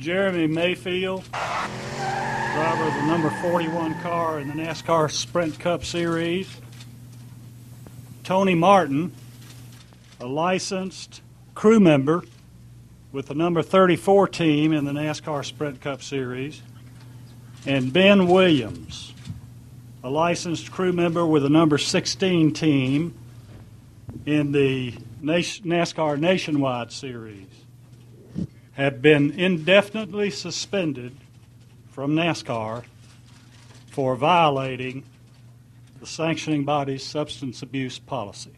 Jeremy Mayfield, driver of the number 41 car in the NASCAR Sprint Cup Series. Tony Martin, a licensed crew member with the number 34 team in the NASCAR Sprint Cup Series. And Ben Williams, a licensed crew member with the number 16 team in the NASCAR Nationwide Series, have been indefinitely suspended from NASCAR for violating the sanctioning body's substance abuse policy.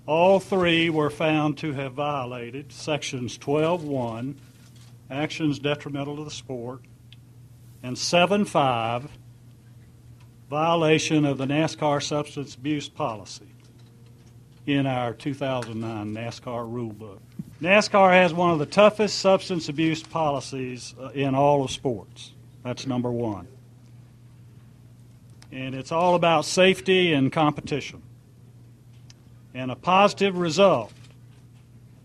All three were found to have violated Sections 12.1, actions detrimental to the sport, and 7.5, violation of the NASCAR substance abuse policy in our 2009 NASCAR rulebook. NASCAR has one of the toughest substance abuse policies in all of sports. That's number one. And it's all about safety and competition. And a positive result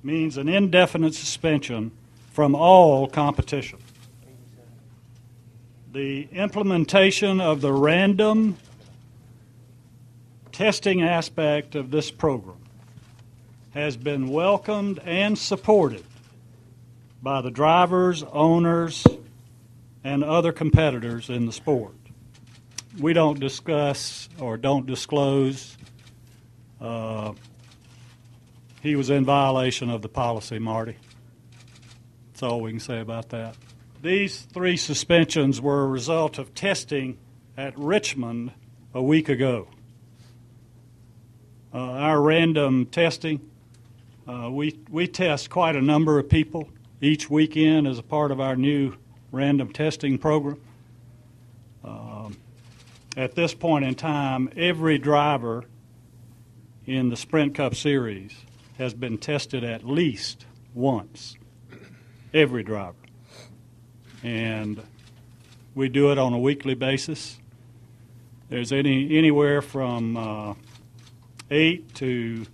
means an indefinite suspension from all competition. The implementation of the random testing aspect of this program has been welcomed and supported by the drivers, owners, and other competitors in the sport. We don't discuss or don't disclose he was in violation of the policy, Marty. That's all we can say about that. These three suspensions were a result of testing at Richmond a week ago. Our random testing, we test quite a number of people each weekend as a part of our new random testing program. At this point in time, every driver in the Sprint Cup Series has been tested at least once. Every driver. And we do it on a weekly basis. There's anywhere from 8 to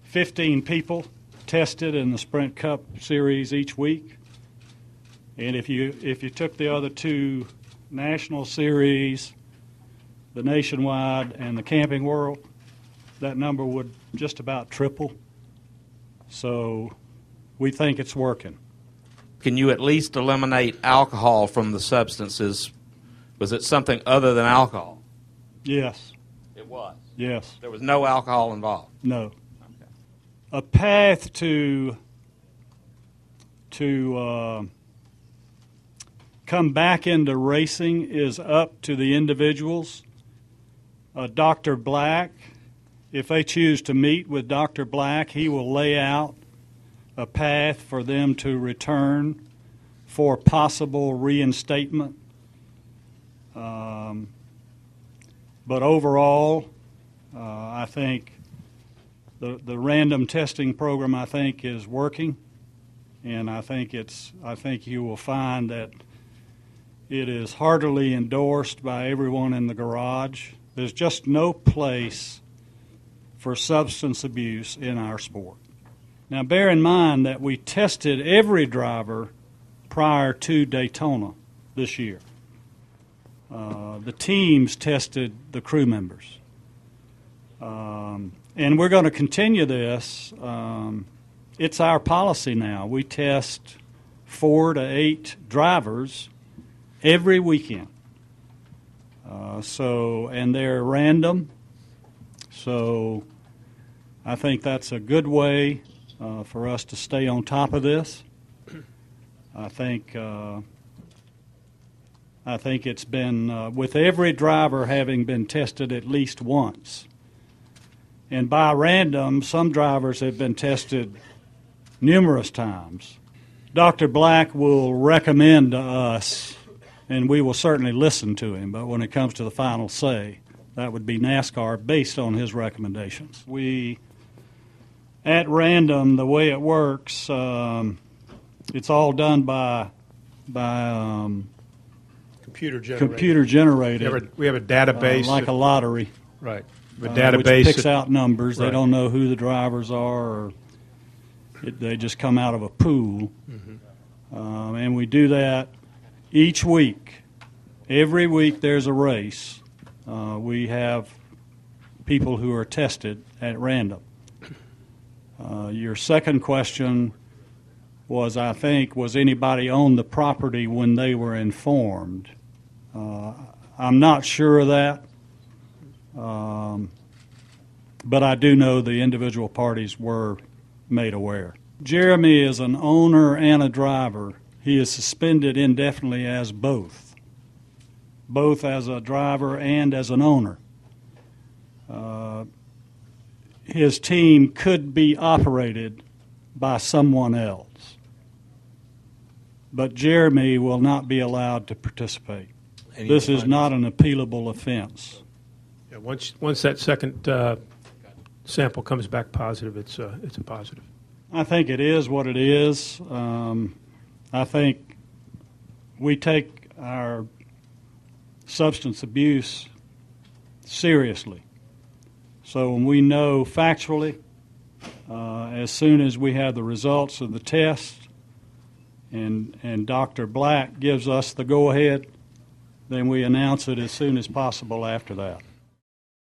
15 people tested in the Sprint Cup Series each week. And if you took the other two National Series, the Nationwide and the Camping World, that number would just about triple. So we think it's working. Can you at least eliminate alcohol from the substances? Was it something other than alcohol? Yes. It was? Yes. There was no alcohol involved? No. Okay. A path to come back into racing is up to the individuals. Dr. Black, if they choose to meet with Dr. Black, he will lay out a path for them to return for possible reinstatement. But overall, I think the random testing program, I think, is working, and I think you will find that it is heartily endorsed by everyone in the garage. There's just no place for substance abuse in our sport. Now, bear in mind that we tested every driver prior to Daytona this year. The teams tested the crew members. And we're going to continue this. It's our policy now. We test 4 to 8 drivers every weekend. And they're random. So I think that's a good way for us to stay on top of this. I think it's been with every driver having been tested at least once. And by random, some drivers have been tested numerous times. Dr. Black will recommend to us, and we will certainly listen to him, but when it comes to the final say, that would be NASCAR based on his recommendations. At random, the way it works, it's all done by computer generated. We have a database. Like a lottery. Right. The database which picks out numbers. Right. They don't know who the drivers are, or they just come out of a pool. Mm-hmm. And we do that each week. Every week there's a race. We have people who are tested at random. Your second question was, I think, was anybody on the property when they were informed? I'm not sure of that, but I do know the individual parties were made aware. Jeremy is an owner and a driver. He is suspended indefinitely as both as a driver and as an owner. His team could be operated by someone else, but Jeremy will not be allowed to participate. This is not an appealable offense. Yeah, once that second sample comes back positive, it's a positive. I think it is what it is. I think we take our substance abuse seriously. So when we know factually, as soon as we have the results of the test and Dr. Black gives us the go-ahead, then we announce it as soon as possible after that.